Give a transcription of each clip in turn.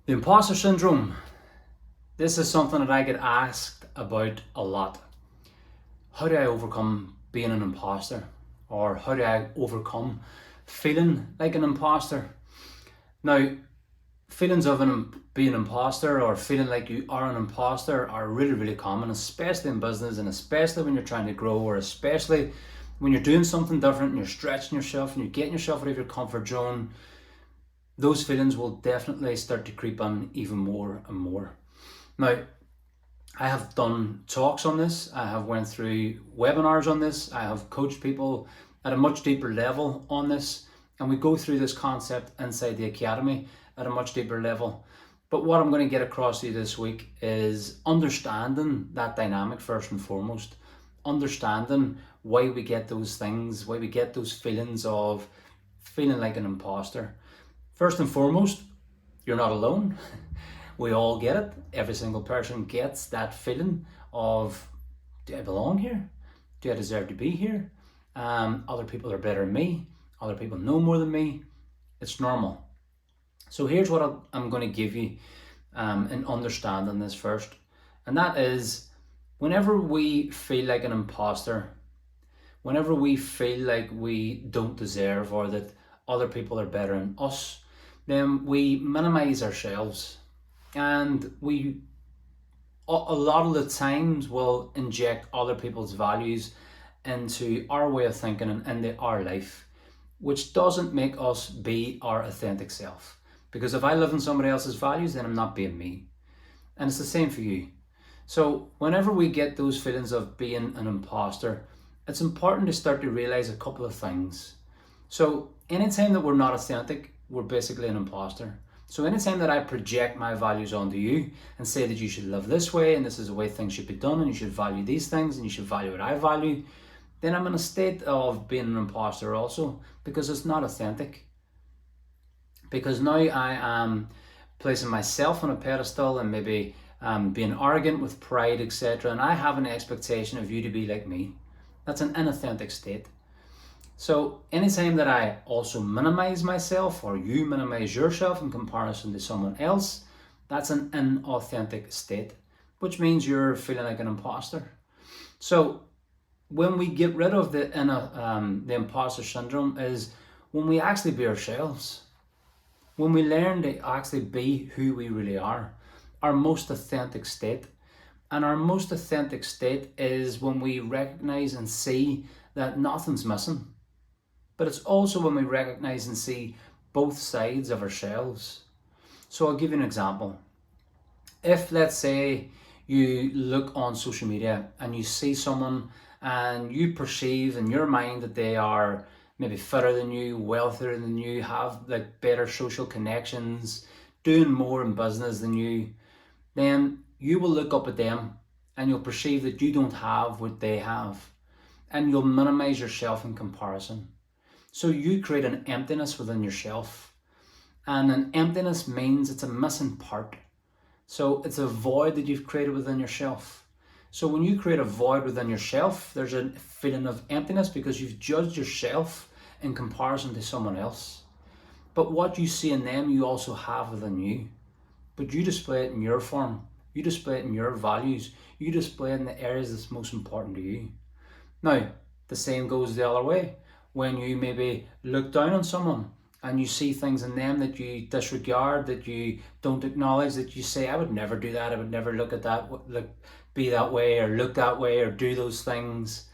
The imposter syndrome. This is something that I get asked about a lot. How do I overcome being an imposter? Or how do I overcome feeling like an imposter? Now, feelings of being an imposter or feeling like you are an imposter are really, really common, especially in business and especially when you're trying to grow, or especially when you're doing something different and you're stretching yourself and you're getting yourself out of your comfort zone. Those feelings will definitely start to creep in even more and more. Now, I have done talks on this, I have went through webinars on this, I have coached people at a much deeper level on this, and we go through this concept inside the academy at a much deeper level. But what I'm going to get across to you this week is understanding that dynamic first and foremost, understanding why we get those things, why we get those feelings of feeling like an imposter. First and foremost, you're not alone. We all get it. Every single person gets that feeling of, do I belong here? Do I deserve to be here? Other people are better than me. Other people know more than me. It's normal. So here's what I'm going to give you in understanding this first. And that is, whenever we feel like an imposter, whenever we feel like we don't deserve or that other people are better than us, then we minimize ourselves, and we a lot of the times will inject other people's values into our way of thinking and into our life, which doesn't make us be our authentic self. Because if I live in somebody else's values, then I'm not being me. And it's the same for you. So whenever we get those feelings of being an imposter, it's important to start to realize a couple of things. So anytime that we're not authentic, we're basically an imposter. So anytime that I project my values onto you and say that you should live this way and this is the way things should be done and you should value these things and you should value what I value, then I'm in a state of being an imposter also, because it's not authentic. Because now I am placing myself on a pedestal and maybe being arrogant with pride, etc. And I have an expectation of you to be like me. That's an inauthentic state. So anytime that I also minimize myself or you minimize yourself in comparison to someone else, that's an inauthentic state, which means you're feeling like an imposter. So when we get rid of the imposter syndrome is when we actually be ourselves, when we learn to actually be who we really are, our most authentic state. And our most authentic state is when we recognize and see that nothing's missing. But it's also when we recognize and see both sides of ourselves. So I'll give you an example. If, let's say, you look on social media and you see someone and you perceive in your mind that they are maybe fitter than you, wealthier than you, have like better social connections, doing more in business than you, then you will look up at them and you'll perceive that you don't have what they have, and you'll minimize yourself in comparison. So you create an emptiness within yourself. And an emptiness means it's a missing part. So it's a void that you've created within yourself. So when you create a void within yourself, there's a feeling of emptiness because you've judged yourself in comparison to someone else. But what you see in them, you also have within you. But you display it in your form. You display it in your values. You display it in the areas that's most important to you. Now, the same goes the other way. When you maybe look down on someone and you see things in them that you disregard, that you don't acknowledge, that you say, I would never do that, I would never look at that, be that way, or look that way, or do those things,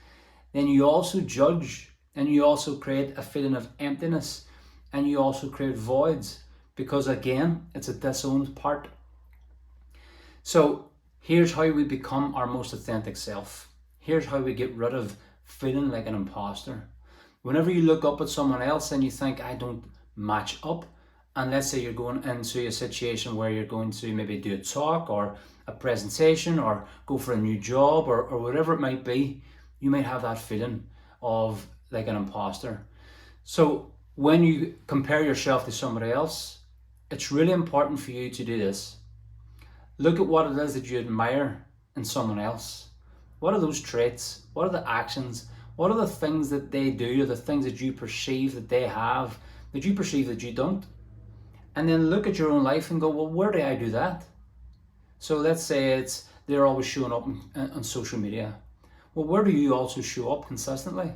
then you also judge and you also create a feeling of emptiness and you also create voids, because again, it's a disowned part. So here's how we become our most authentic self. Here's how we get rid of feeling like an imposter. Whenever you look up at someone else and you think, I don't match up, and let's say you're going into a situation where you're going to maybe do a talk or a presentation or go for a new job or whatever it might be, you might have that feeling of like an imposter. So when you compare yourself to somebody else, it's really important for you to do this. Look at what it is that you admire in someone else. What are those traits? What are the actions? What are the things that they do, or the things that you perceive that they have, that you perceive that you don't? And then look at your own life and go, well, where do I do that? So let's say they're always showing up on social media. Well, where do you also show up consistently?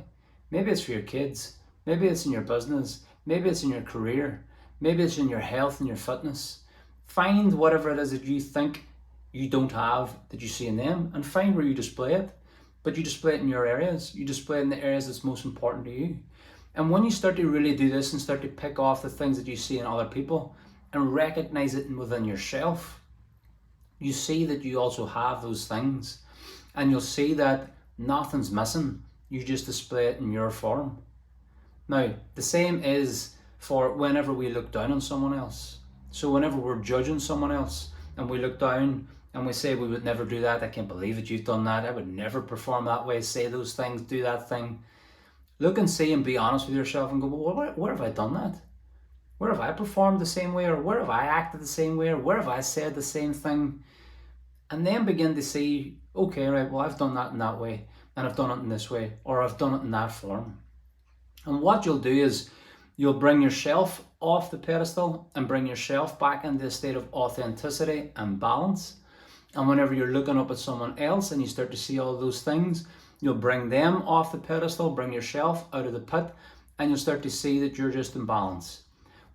Maybe it's for your kids. Maybe it's in your business. Maybe it's in your career. Maybe it's in your health and your fitness. Find whatever it is that you think you don't have that you see in them, and find where you display it. But you display it in your areas. You display it in the areas that's most important to you. And when you start to really do this and start to pick off the things that you see in other people and recognize it within yourself, you see that you also have those things, and you'll see that nothing's missing. You just display it in your form. Now, the same is for whenever we look down on someone else. So whenever we're judging someone else and we look down and we say we would never do that, I can't believe it, you've done that, I would never perform that way, say those things, do that thing. Look and see and be honest with yourself and go, well, where have I done that? Where have I performed the same way? Or where have I acted the same way? Or where have I said the same thing? And then begin to see, okay, right, well, I've done that in that way, and I've done it in this way, or I've done it in that form. And what you'll do is you'll bring yourself off the pedestal and bring yourself back into a state of authenticity and balance. And whenever you're looking up at someone else and you start to see all those things, you'll bring them off the pedestal, bring yourself out of the pit, and you'll start to see that you're just in balance.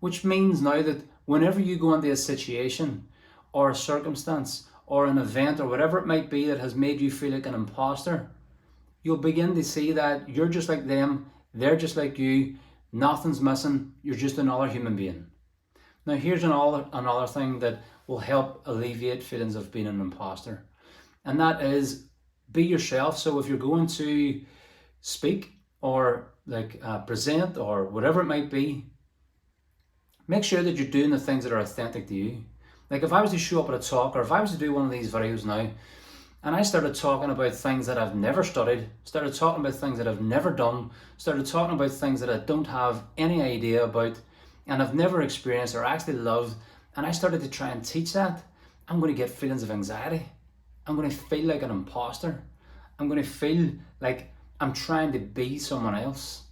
Which means now that whenever you go into a situation or a circumstance or an event or whatever it might be that has made you feel like an imposter, you'll begin to see that you're just like them, they're just like you, nothing's missing, you're just another human being. Now here's another thing that will help alleviate feelings of being an imposter, and that is be yourself. So if you're going to speak or present or whatever it might be, make sure that you're doing the things that are authentic to you. Like if I was to show up at a talk, or if I was to do one of these videos now, and I started talking about things that I've never studied, started talking about things that I've never done, started talking about things that I don't have any idea about, and I've never experienced or actually loved, and I started to try and teach that, I'm going to get feelings of anxiety. I'm going to feel like an imposter. I'm going to feel like I'm trying to be someone else.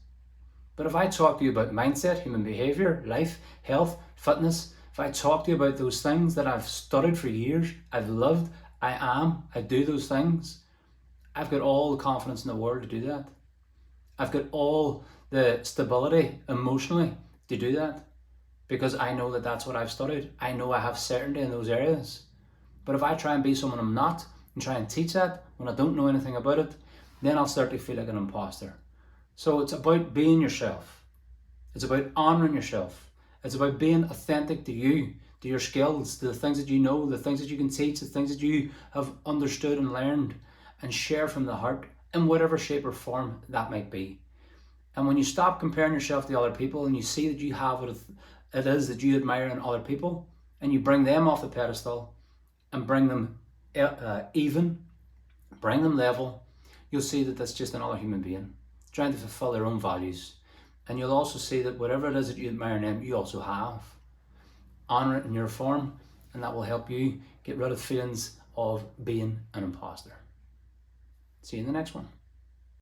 But if I talk to you about mindset, human behavior, life, health, fitness, if I talk to you about those things that I've studied for years, I've loved, I do those things, I've got all the confidence in the world to do that. I've got all the stability emotionally to do that, because I know that that's what I've studied. I know I have certainty in those areas. But if I try and be someone I'm not and try and teach that when I don't know anything about it, then I'll start to feel like an imposter. So it's about being yourself. It's about honouring yourself. It's about being authentic to you, to your skills, to the things that you know, the things that you can teach, the things that you have understood and learned, and share from the heart in whatever shape or form that might be. And when you stop comparing yourself to other people and you see that you have what it is that you admire in other people, and you bring them off the pedestal and bring them even, bring them level, you'll see that that's just another human being trying to fulfill their own values. And you'll also see that whatever it is that you admire in them, you also have. Honour it in your form, and that will help you get rid of feelings of being an imposter. See you in the next one.